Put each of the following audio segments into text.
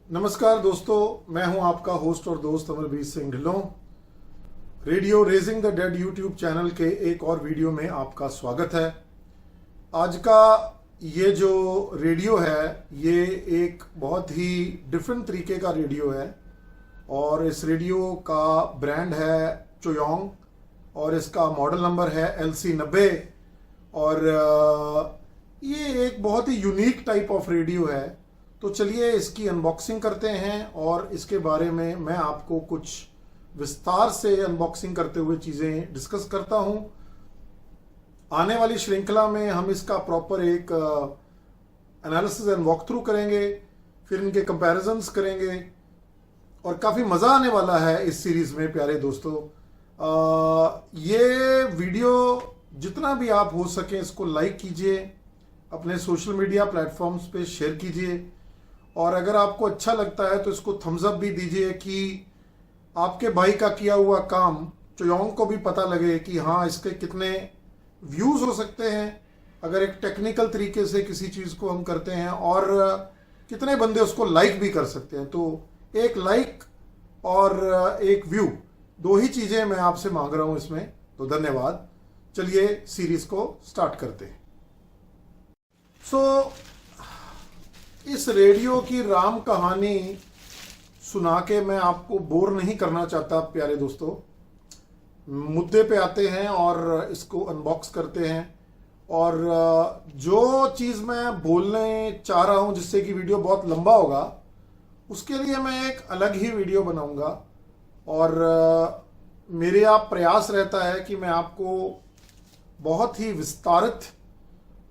नमस्कार दोस्तों, मैं हूं आपका होस्ट और दोस्त Amarvir Singh Dhillon. Radio raising the dead YouTube channel के एक और वीडियो में आपका स्वागत है। आज का ये जो रेडियो है ये एक बहुत ही डिफरेंट तरीके का रेडियो है और इस रेडियो का ब्रांड है चोयोंग और इसका मॉडल नंबर है LC90 और ये एक बहुत ही यूनिक टाइप ऑफ रेडियो है। तो चलिए इसकी अनबॉक्सिंग करते हैं और इसके बारे में मैं आपको कुछ विस्तार से अनबॉक्सिंग करते हुए चीज़ें डिस्कस करता हूं। आने वाली श्रृंखला में हम इसका प्रॉपर एक एनालिसिस एंड वॉक थ्रू करेंगे, फिर इनके कंपैरिजंस करेंगे और काफ़ी मज़ा आने वाला है इस सीरीज़ में। प्यारे दोस्तों, ये वीडियो जितना भी आप हो सके इसको लाइक कीजिए, अपने सोशल मीडिया प्लेटफॉर्म्स पे शेयर कीजिए और अगर आपको अच्छा लगता है तो इसको थम्स अप भी दीजिए कि आपके भाई का किया हुआ काम चोयोंग को भी पता लगे कि हाँ, इसके कितने व्यूज़ हो सकते हैं अगर एक टेक्निकल तरीके से किसी चीज़ को हम करते हैं और कितने बंदे उसको लाइक भी कर सकते हैं। तो एक लाइक और एक व्यू, दो ही चीज़ें मैं आपसे मांग रहा हूँ इसमें, तो धन्यवाद। चलिए सीरीज़ को स्टार्ट करते हैं। इस रेडियो की राम कहानी सुना के मैं आपको बोर नहीं करना चाहता प्यारे दोस्तों। मुद्दे पे आते हैं और इसको अनबॉक्स करते हैं और जो चीज़ मैं बोलने चाह रहा हूं जिससे कि वीडियो बहुत लंबा होगा उसके लिए मैं एक अलग ही वीडियो बनाऊंगा और मेरे आप प्रयास रहता है कि मैं आपको बहुत ही विस्तारित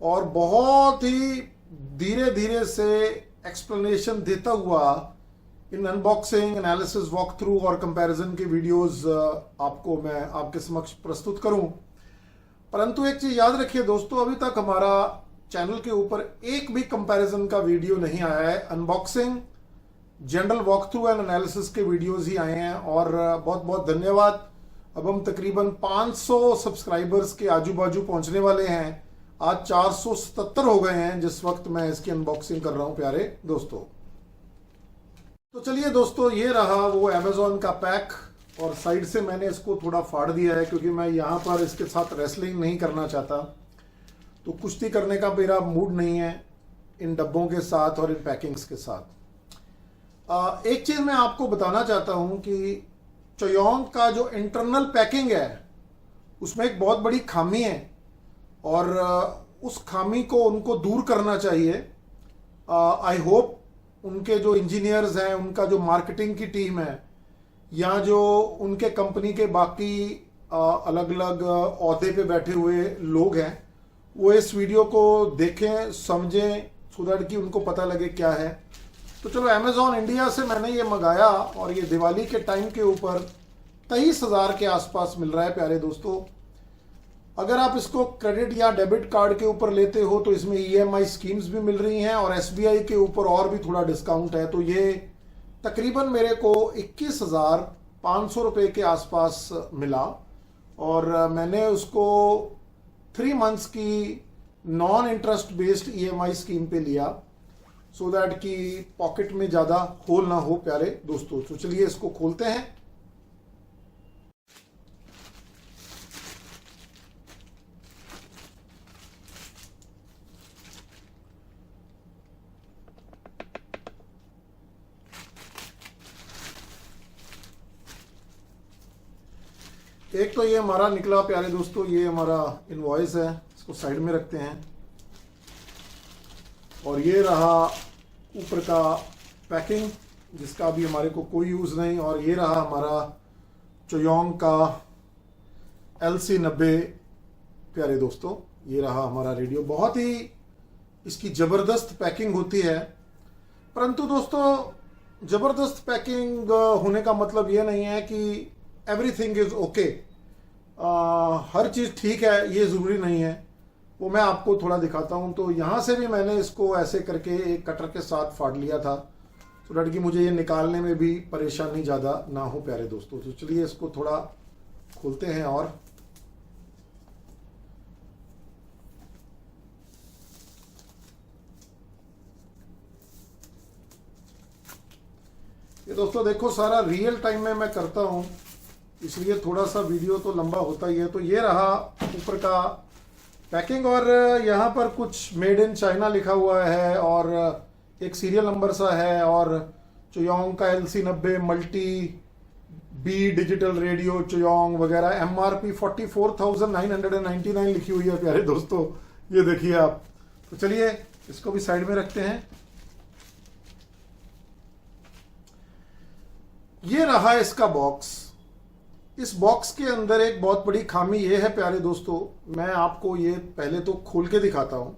और बहुत ही धीरे धीरे से एक्सप्लेनेशन देता हुआ इन अनबॉक्सिंग, एनालिसिस, वॉक थ्रू और कंपैरिजन के वीडियोस आपको मैं आपके समक्ष प्रस्तुत करूं। परंतु एक चीज़ याद रखिए दोस्तों, अभी तक हमारा चैनल के ऊपर एक भी कंपैरिजन का वीडियो नहीं आया है। Unboxing, general walk through and analysis के वीडियोस ही आए हैं और बहुत बहुत धन्यवाद। अब हम तकरीबन 500 सब्सक्राइबर्स के आजू बाजू पहुंचने वाले हैं। आज 477 हो गए हैं जिस वक्त मैं इसकी अनबॉक्सिंग कर रहा हूं प्यारे दोस्तों। तो चलिए दोस्तों, ये रहा वो अमेजोन का पैक और साइड से मैंने इसको थोड़ा फाड़ दिया है क्योंकि मैं यहां पर इसके साथ रेसलिंग नहीं करना चाहता, तो कुश्ती करने का मेरा मूड नहीं है इन डब्बों के साथ और इन पैकिंग्स के साथ। एक चीज़ मैं आपको बताना चाहता हूं कि चोयोंग का जो इंटरनल पैकिंग है उसमें एक बहुत बड़ी खामी है और उस खामी को उनको दूर करना चाहिए। आई होप उनके जो इंजीनियर्स हैं, उनका जो मार्केटिंग की टीम है या जो उनके कंपनी के बाकी अलग अलग ओहदे पे बैठे हुए लोग हैं वो इस वीडियो को देखें, समझें, सो दैट कि उनको पता लगे क्या है। तो चलो, अमेजोन इंडिया से मैंने ये मंगाया और ये दिवाली के टाइम के ऊपर 23,000 के आसपास मिल रहा है प्यारे दोस्तों। अगर आप इसको क्रेडिट या डेबिट कार्ड के ऊपर लेते हो तो इसमें EMI स्कीम्स भी मिल रही हैं और SBI के ऊपर और भी थोड़ा डिस्काउंट है। तो ये तकरीबन मेरे को 21,500 रुपये के आसपास मिला और मैंने उसको 3 मंथ्स की non interest based EMI scheme पे लिया सो दैट कि पॉकेट में ज़्यादा होल ना हो प्यारे दोस्तों। तो चलिए इसको खोलते हैं। एक तो ये हमारा निकला प्यारे दोस्तों, ये हमारा इनवॉइस है, इसको साइड में रखते हैं। और ये रहा ऊपर का पैकिंग जिसका अभी हमारे को कोई यूज़ नहीं। और ये रहा हमारा चोयोंग का LC90 प्यारे दोस्तों, ये रहा हमारा रेडियो। बहुत ही इसकी ज़बरदस्त पैकिंग होती है, परंतु दोस्तों ज़बरदस्त पैकिंग होने का मतलब ये नहीं है कि एवरीथिंग इज़ ओके, हर चीज़ ठीक है ये ज़रूरी नहीं है। वो मैं आपको थोड़ा दिखाता हूँ। तो यहाँ से भी मैंने इसको ऐसे करके एक कटर के साथ फाड़ लिया था, तो डर कि मुझे ये निकालने में भी परेशानी ज़्यादा ना हो प्यारे दोस्तों। तो चलिए इसको थोड़ा खोलते हैं। और ये दोस्तों देखो, सारा रियल टाइम में मैं करता हूँ, इसलिए थोड़ा सा वीडियो तो लंबा होता ही है। तो ये रहा ऊपर का पैकिंग, और यहाँ पर कुछ मेड इन चाइना लिखा हुआ है और एक सीरियल नंबर सा है, और चुयोंग का LC90 multi B digital radio चुयोंग वगैरह। MRP 44,999 लिखी हुई है प्यारे दोस्तों, ये देखिए आप। तो चलिए इसको भी साइड में रखते हैं। ये रहा इसका बॉक्स। इस बॉक्स के अंदर एक बहुत बड़ी खामी ये है प्यारे दोस्तों, मैं आपको ये पहले तो खोल के दिखाता हूं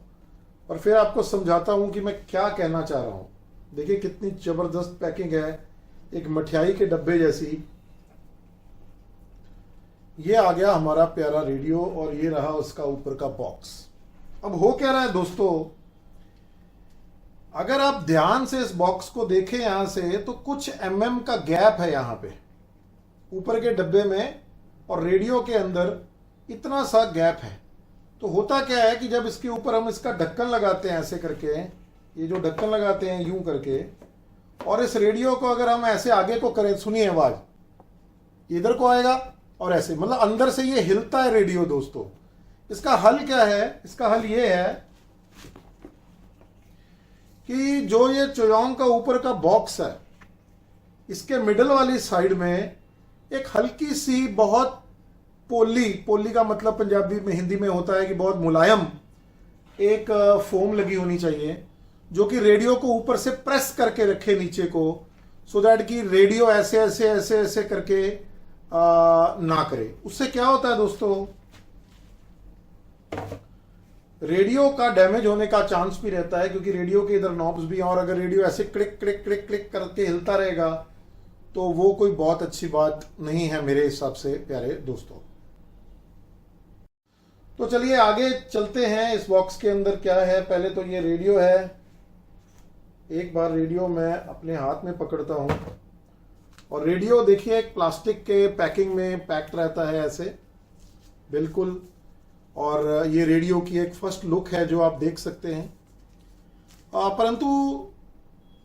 और फिर आपको समझाता हूं कि मैं क्या कहना चाह रहा हूं। देखिए कितनी जबरदस्त पैकिंग है, एक मठियाई के डब्बे जैसी। ये आ गया हमारा प्यारा रेडियो और ये रहा उसका ऊपर का बॉक्स। अब हो क्या रहा है दोस्तों, अगर आप ध्यान से इस बॉक्स को देखें यहां से, तो कुछ mm का गैप है यहां पे ऊपर के डब्बे में और रेडियो के अंदर इतना सा गैप है। तो होता क्या है कि जब इसके ऊपर हम इसका ढक्कन लगाते हैं ऐसे करके, ये जो ढक्कन लगाते हैं यूं करके, और इस रेडियो को अगर हम ऐसे आगे को करें, सुनिए आवाज इधर को आएगा और ऐसे, मतलब अंदर से ये हिलता है रेडियो दोस्तों। इसका हल क्या है? इसका हल ये है कि जो ये चुयोंग का ऊपर का बॉक्स है, इसके मिडल वाली साइड में एक हल्की सी, बहुत पोली का मतलब पंजाबी में हिंदी में होता है कि बहुत मुलायम एक फोम लगी होनी चाहिए, जो कि रेडियो को ऊपर से प्रेस करके रखे नीचे को, सो दैट कि रेडियो ऐसे ऐसे ऐसे ऐसे करके ना करे। उससे क्या होता है दोस्तों, रेडियो का डैमेज होने का चांस भी रहता है, क्योंकि रेडियो के इधर नॉब्स भी हैं, और अगर रेडियो ऐसे क्लिक क्लिक क्लिक क्लिक करके हिलता रहेगा तो वो कोई बहुत अच्छी बात नहीं है मेरे हिसाब से प्यारे दोस्तों। तो चलिए आगे चलते हैं। इस बॉक्स के अंदर क्या है, पहले तो ये रेडियो है। एक बार रेडियो मैं अपने हाथ में पकड़ता हूं, और रेडियो देखिए एक प्लास्टिक के पैकिंग में पैक्ड रहता है ऐसे बिल्कुल, और ये रेडियो की एक फर्स्ट लुक है जो आप देख सकते हैं। परंतु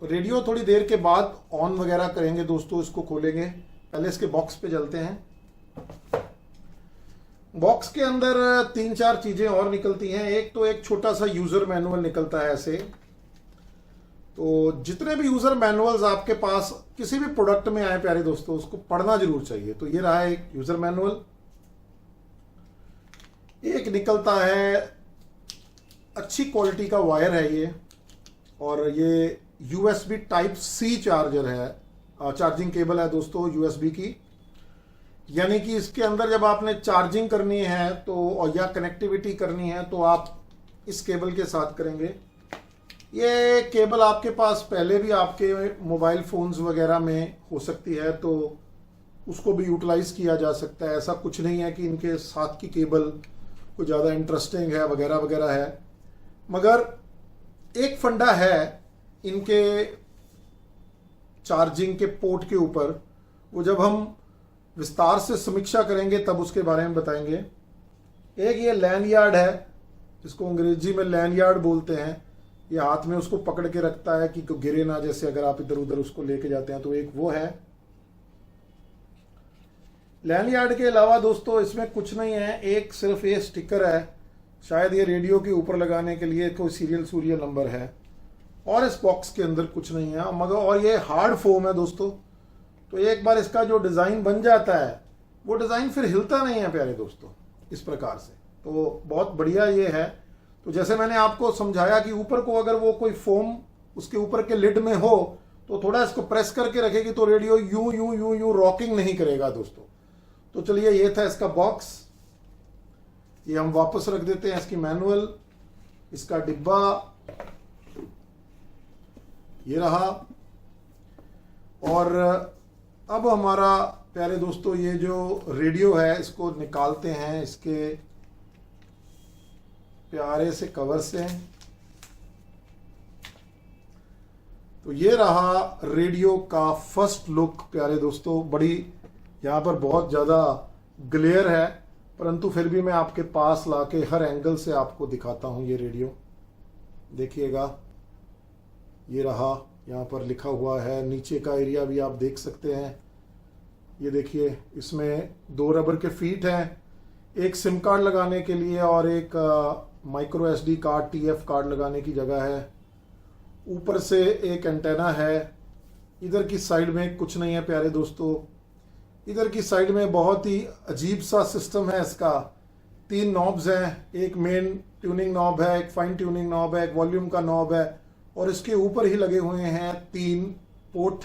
रेडियो थोड़ी देर के बाद ऑन वगैरह करेंगे दोस्तों, इसको खोलेंगे। पहले इसके बॉक्स पे चलते हैं। बॉक्स के अंदर 3-4 चीजें और निकलती हैं। एक तो एक छोटा सा यूजर मैनुअल निकलता है ऐसे। तो जितने भी यूजर मैनुअल्स आपके पास किसी भी प्रोडक्ट में आए प्यारे दोस्तों, उसको पढ़ना जरूर चाहिए। तो ये रहा एक यूजर मैनुअल। एक निकलता है, अच्छी क्वालिटी का वायर है ये, और ये USB Type-C चार्जर है, चार्जिंग केबल है दोस्तों USB की। यानी कि इसके अंदर जब आपने चार्जिंग करनी है तो, और या कनेक्टिविटी करनी है, तो आप इस केबल के साथ करेंगे। ये केबल आपके पास पहले भी आपके मोबाइल फोन्स वगैरह में हो सकती है, तो उसको भी यूटिलाइज किया जा सकता है। ऐसा कुछ नहीं है कि इनके साथ की केबल कोई ज़्यादा इंटरेस्टिंग है वगैरह वगैरह है, मगर एक फंडा है इनके चार्जिंग के पोर्ट के ऊपर, वो जब हम विस्तार से समीक्षा करेंगे तब उसके बारे में बताएंगे। एक ये लैंडयार्ड है, इसको अंग्रेजी में लैंडयार्ड बोलते हैं। ये हाथ में उसको पकड़ के रखता है कि गिरे ना, जैसे अगर आप इधर उधर उसको लेके जाते हैं। तो एक वो है लैंडयार्ड। के अलावा दोस्तों इसमें कुछ नहीं है, एक सिर्फ ये स्टिकर है, शायद ये रेडियो के ऊपर लगाने के लिए, कोई सीरियल नंबर है, और इस बॉक्स के अंदर कुछ नहीं है मगर। और ये हार्ड फोम है दोस्तों, तो एक बार इसका जो डिज़ाइन बन जाता है, वो डिज़ाइन फिर हिलता नहीं है प्यारे दोस्तों, इस प्रकार से। तो बहुत बढ़िया ये है। तो जैसे मैंने आपको समझाया कि ऊपर को अगर वो कोई फोम उसके ऊपर के लिड में हो, तो थोड़ा इसको प्रेस करके रखेगी तो रेडियो यूं यूं यूं यूं रॉकिंग नहीं करेगा दोस्तों। तो चलिए ये था इसका बॉक्स। ये हम वापस रख देते हैं। इसकी मैनुअल, इसका डिब्बा ये रहा। और अब हमारा प्यारे दोस्तों ये जो रेडियो है इसको निकालते हैं इसके प्यारे से कवर से। तो ये रहा रेडियो का फर्स्ट लुक प्यारे दोस्तों। बड़ी यहाँ पर बहुत ज़्यादा ग्लेयर है, परंतु फिर भी मैं आपके पास लाके हर एंगल से आपको दिखाता हूँ। ये रेडियो देखिएगा, ये रहा, यहाँ पर लिखा हुआ है। नीचे का एरिया भी आप देख सकते हैं। ये देखिए, इसमें 2 रबर के फीट हैं, एक सिम कार्ड लगाने के लिए और एक micro SD card, TF card लगाने की जगह है। ऊपर से एक एंटेना है। इधर की साइड में कुछ नहीं है प्यारे दोस्तों। इधर की साइड में बहुत ही अजीब सा सिस्टम है इसका। 3 नॉब्स हैं, एक मेन ट्यूनिंग नॉब है, एक फाइन ट्यूनिंग नॉब है, एक वॉल्यूम का नॉब है, और इसके ऊपर ही लगे हुए हैं 3 पोर्ट।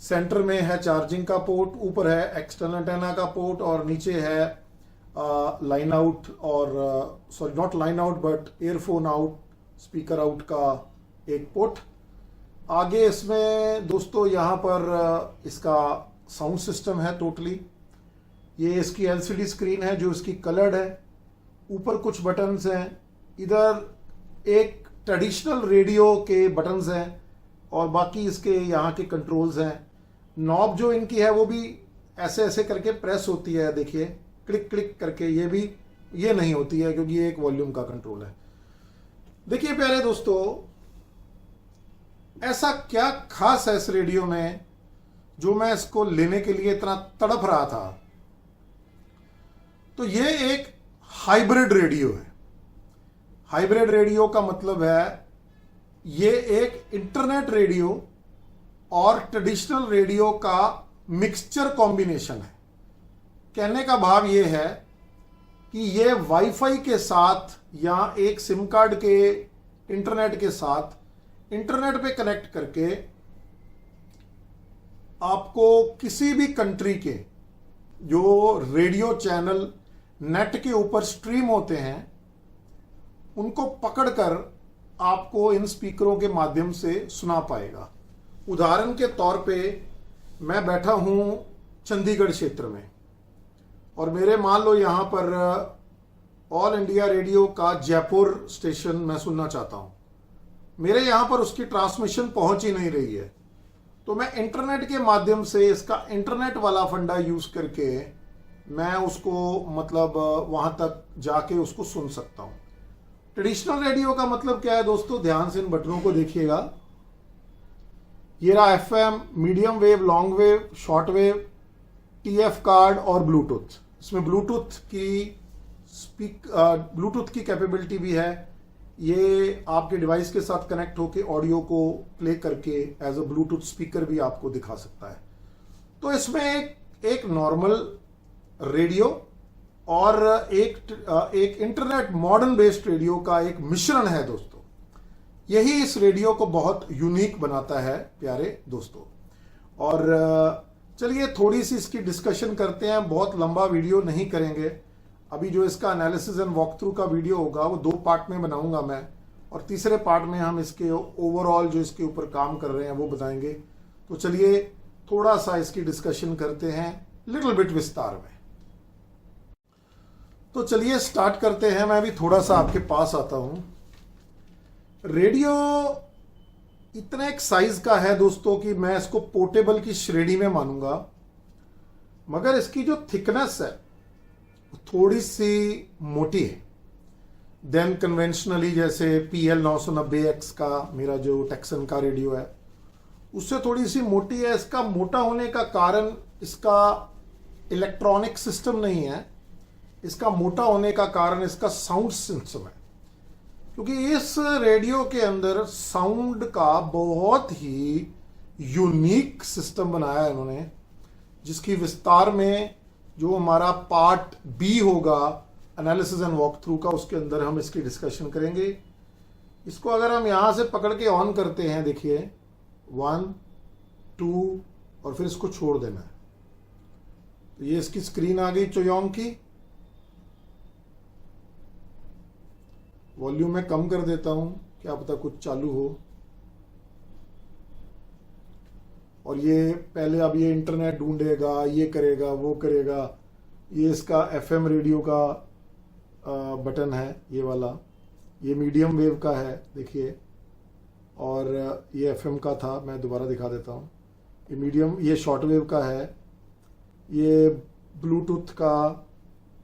सेंटर में है चार्जिंग का पोर्ट, ऊपर है एक्सटर्नल एंटेना का पोर्ट, और नीचे है लाइन आउट, और sorry not line out but earphone out, speaker out का एक पोर्ट। आगे इसमें दोस्तों यहाँ पर इसका साउंड सिस्टम है टोटली। ये इसकी एलसीडी स्क्रीन है जो इसकी कलर्ड है। ऊपर कुछ बटन्स हैं। इधर एक ट्रेडिशनल रेडियो के बटन्स हैं और बाकी इसके यहाँ के कंट्रोल्स हैं। नॉब जो इनकी है वो भी ऐसे ऐसे करके प्रेस होती है, देखिए क्लिक क्लिक करके। ये नहीं होती है क्योंकि ये एक वॉल्यूम का कंट्रोल है। देखिए प्यारे दोस्तों, ऐसा क्या खास है इस रेडियो में जो मैं इसको लेने के लिए इतना तड़प रहा था। तो ये एक हाइब्रिड रेडियो है। हाइब्रिड रेडियो का मतलब है ये एक इंटरनेट रेडियो और ट्रेडिशनल रेडियो का मिक्सचर कॉम्बिनेशन है। कहने का भाव ये है कि ये वाईफाई के साथ या एक सिम कार्ड के इंटरनेट के साथ इंटरनेट पे कनेक्ट करके आपको किसी भी कंट्री के जो रेडियो चैनल नेट के ऊपर स्ट्रीम होते हैं उनको पकड़कर आपको इन स्पीकरों के माध्यम से सुना पाएगा। उदाहरण के तौर पे मैं बैठा हूं चंडीगढ़ क्षेत्र में और मेरे मान लो यहां पर ऑल इंडिया रेडियो का जयपुर स्टेशन मैं सुनना चाहता हूं। मेरे यहां पर उसकी ट्रांसमिशन पहुंच ही नहीं रही है, तो मैं इंटरनेट के माध्यम से इसका इंटरनेट वाला फंडा यूज करके मैं उसको मतलब वहां तक जाके उसको सुन सकता हूं। ट्रेडिशनल रेडियो का मतलब क्या है दोस्तों, ध्यान से इन बटनों को देखिएगा। ये रहा FM, medium wave, long wave, short wave, TF card और ब्लूटूथ। इसमें ब्लूटूथ की कैपेबिलिटी भी है। ये आपके डिवाइस के साथ कनेक्ट होकर ऑडियो को प्ले करके एज अ ब्लूटूथ स्पीकर भी आपको दिखा सकता है। तो इसमें एक नॉर्मल रेडियो और एक इंटरनेट मॉडर्न बेस्ड रेडियो का एक मिश्रण है दोस्तों। यही इस रेडियो को बहुत यूनिक बनाता है प्यारे दोस्तों। और चलिए थोड़ी सी इसकी डिस्कशन करते हैं। बहुत लंबा वीडियो नहीं करेंगे। अभी जो इसका एनालिसिस एंड वॉक थ्रू का वीडियो होगा वो 2 पार्ट में बनाऊंगा मैं, और तीसरे पार्ट में हम इसके ओवरऑल जो इसके ऊपर काम कर रहे हैं वो बताएंगे। तो चलिए थोड़ा सा इसकी डिस्कशन करते हैं लिटिल बिट विस्तार में। तो चलिए स्टार्ट करते हैं। मैं भी थोड़ा सा आपके पास आता हूं। रेडियो इतना एक साइज का है दोस्तों कि मैं इसको पोर्टेबल की श्रेणी में मानूंगा, मगर इसकी जो थिकनेस है थोड़ी सी मोटी है देन कन्वेंशनली, जैसे PL990X का मेरा जो टेक्सन का रेडियो है उससे थोड़ी सी मोटी है। इसका मोटा होने का कारण इसका इलेक्ट्रॉनिक सिस्टम नहीं है, इसका मोटा होने का कारण इसका साउंड सिस्टम है। क्योंकि इस रेडियो के अंदर साउंड का बहुत ही यूनिक सिस्टम बनाया है इन्होंने, जिसकी विस्तार में जो हमारा पार्ट बी होगा एनालिसिस एंड वॉक थ्रू का, उसके अंदर हम इसकी डिस्कशन करेंगे। इसको अगर हम यहां से पकड़ के ऑन करते हैं, देखिए 1 2 और फिर इसको छोड़ देना है, तो ये इसकी स्क्रीन आ गई चोयोंग की। वॉल्यूम मैं कम कर देता हूं, क्या पता कुछ चालू हो। और ये पहले अब ये इंटरनेट ढूंढेगा, ये करेगा, वो करेगा। ये इसका एफएम रेडियो का बटन है, ये वाला। ये मीडियम वेव का है, देखिए। और ये एफएम का था, मैं दोबारा दिखा देता हूँ। ये मीडियम, ये शॉर्ट वेव का है। ये ब्लूटूथ का,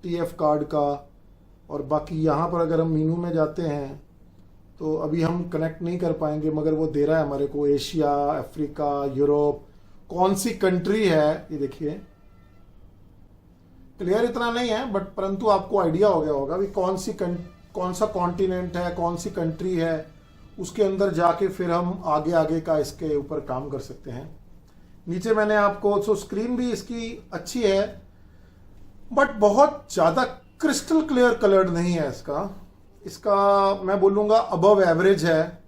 टीएफ कार्ड का। और बाकी यहाँ पर अगर हम मीनू में जाते हैं तो अभी हम कनेक्ट नहीं कर पाएंगे, मगर वो दे रहा है हमारे को एशिया, अफ्रीका, यूरोप, कौन सी कंट्री है ये देखिए। क्लियर इतना नहीं है, बट परंतु आपको आइडिया हो गया होगा भी कौन सा कॉन्टिनेंट है, कौन सी कंट्री है। उसके अंदर जाके फिर हम आगे आगे का इसके ऊपर काम कर सकते हैं। नीचे मैंने आपको स्क्रीन भी इसकी अच्छी है, बट बहुत ज़्यादा क्रिस्टल क्लियर कलर्ड नहीं है इसका मैं बोलूँगा अबव एवरेज है,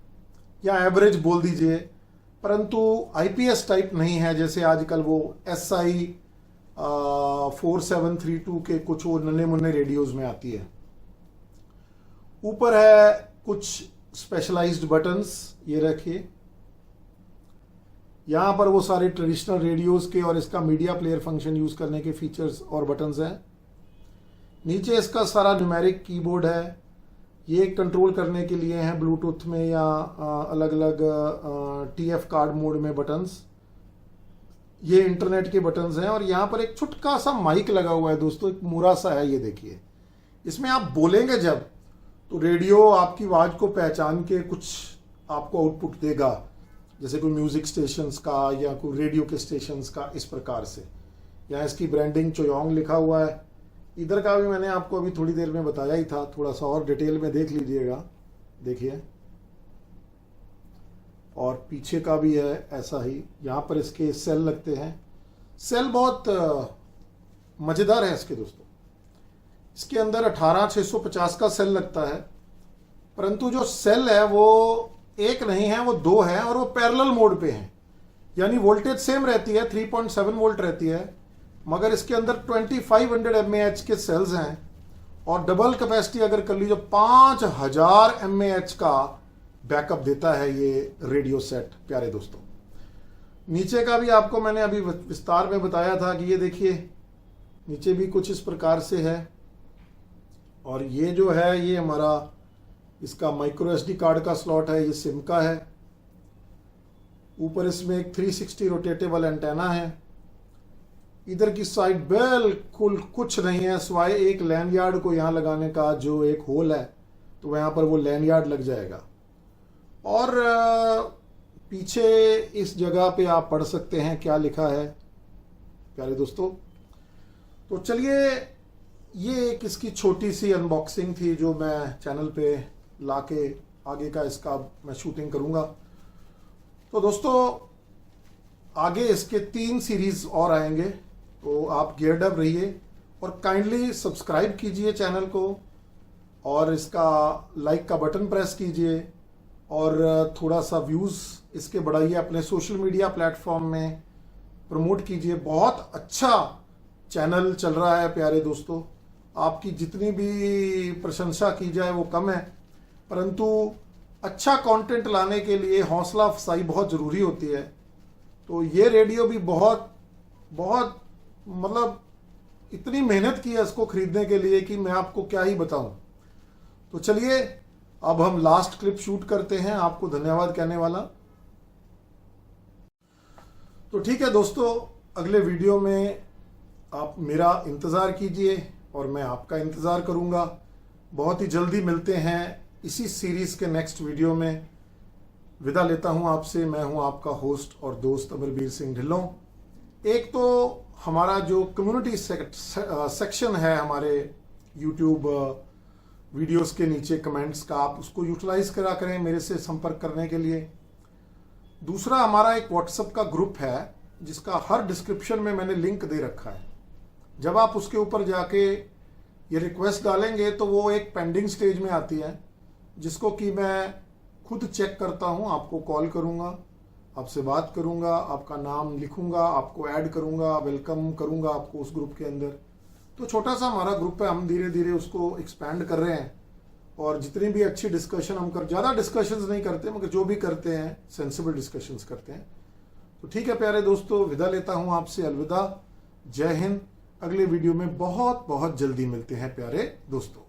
या एवरेज बोल दीजिए, परंतु आईपीएस टाइप नहीं है जैसे आजकल वो SI 4732 के कुछ वो नन्हे मुन्ने रेडियोज में आती है। ऊपर है कुछ स्पेशलाइज्ड बटन्स, ये रखिए। यहाँ पर वो सारे ट्रेडिशनल रेडियोज के और इसका मीडिया प्लेयर फंक्शन यूज करने के फीचर्स और बटन्स हैं। नीचे इसका सारा न्यूमेरिक कीबोर्ड है, ये कंट्रोल करने के लिए हैं ब्लूटूथ में या अलग अलग TF कार्ड मोड में बटन्स। ये इंटरनेट के बटन्स हैं। और यहाँ पर एक छोटा सा माइक लगा हुआ है दोस्तों, एक मुरा सा है, ये देखिए। इसमें आप बोलेंगे जब तो रेडियो आपकी आवाज को पहचान के कुछ आपको आउटपुट देगा, जैसे कोई म्यूजिक स्टेशंस का या कोई रेडियो के स्टेशंस का, इस प्रकार से। यहाँ इसकी ब्रांडिंग चोयोंग लिखा हुआ है। इधर का भी मैंने आपको अभी थोड़ी देर में बताया ही था, थोड़ा सा और डिटेल में देख लीजिएगा, देखिए। और पीछे का भी है ऐसा ही। यहाँ पर इसके सेल लगते हैं। सेल बहुत मजेदार है इसके दोस्तों। इसके अंदर 18650 का सेल लगता है, परंतु जो सेल है वो एक नहीं है, वो दो है, और वो पैरेलल मोड पे है। यानी वोल्टेज सेम रहती है, 3.7 वोल्ट रहती है, मगर इसके अंदर 2500 mAh के सेल्स हैं। और डबल कैपेसिटी अगर कर लीजिए 5000 mAh का बैकअप देता है ये रेडियो सेट, प्यारे दोस्तों। नीचे का भी आपको मैंने अभी विस्तार में बताया था कि ये देखिए, नीचे भी कुछ इस प्रकार से है। और ये जो है ये हमारा इसका माइक्रो SD कार्ड का स्लॉट है, ये सिम का है। ऊपर इसमें एक 360 रोटेटेबल एंटेना है। इधर की साइड बिल्कुल कुछ नहीं है सिवाय एक लैंडयार्ड को यहाँ लगाने का, जो एक होल है, तो यहाँ पर वो लैंडयार्ड लग जाएगा। और पीछे इस जगह पे आप पढ़ सकते हैं क्या लिखा है, प्यारे दोस्तों। तो चलिए, ये एक इसकी छोटी सी अनबॉक्सिंग थी जो मैं चैनल पे लाके आगे का इसका मैं शूटिंग करूंगा। तो दोस्तों, आगे इसके 3 सीरीज और आएंगे, तो आप गियर्ड अप रहिए और काइंडली सब्सक्राइब कीजिए चैनल को, और इसका लाइक का बटन प्रेस कीजिए, और थोड़ा सा व्यूज़ इसके बढ़ाइए, अपने सोशल मीडिया प्लेटफॉर्म में प्रमोट कीजिए। बहुत अच्छा चैनल चल रहा है प्यारे दोस्तों। आपकी जितनी भी प्रशंसा की जाए वो कम है, परंतु अच्छा कंटेंट लाने के लिए हौसला अफजाई बहुत ज़रूरी होती है। तो ये रेडियो भी बहुत बहुत मतलब इतनी मेहनत की है इसको खरीदने के लिए कि मैं आपको क्या ही बताऊं। तो चलिए, अब हम लास्ट क्लिप शूट करते हैं आपको धन्यवाद कहने वाला। तो ठीक है दोस्तों, अगले वीडियो में आप मेरा इंतज़ार कीजिए और मैं आपका इंतज़ार करूंगा। बहुत ही जल्दी मिलते हैं इसी सीरीज़ के नेक्स्ट वीडियो में। विदा लेता हूं आपसे। मैं हूं आपका होस्ट और दोस्त अमरवीर सिंह ढिल्लों। एक तो हमारा जो कम्युनिटी सेक्शन है हमारे यूट्यूब वीडियोस के नीचे कमेंट्स का, आप उसको यूटिलाइज करा करें मेरे से संपर्क करने के लिए। दूसरा, हमारा एक व्हाट्सएप का ग्रुप है जिसका हर डिस्क्रिप्शन में मैंने लिंक दे रखा है। जब आप उसके ऊपर जाके ये रिक्वेस्ट डालेंगे तो वो एक पेंडिंग स्टेज में आती है, जिसको कि मैं खुद चेक करता हूं, आपको कॉल करूंगा, आपसे बात करूंगा, आपका नाम लिखूंगा, आपको ऐड करूंगा, वेलकम करूंगा आपको उस ग्रुप के अंदर। तो छोटा सा हमारा ग्रुप है, हम धीरे धीरे उसको एक्सपैंड कर रहे हैं और जितनी भी अच्छी डिस्कशन हम ज़्यादा डिस्कशंस नहीं करते, मगर जो भी करते हैं सेंसिबल डिस्कशंस करते हैं। तो ठीक है प्यारे दोस्तों, विदा लेता हूं आपसे, अलविदा, जय हिंद। अगले वीडियो में बहुत बहुत जल्दी मिलते हैं प्यारे दोस्तों।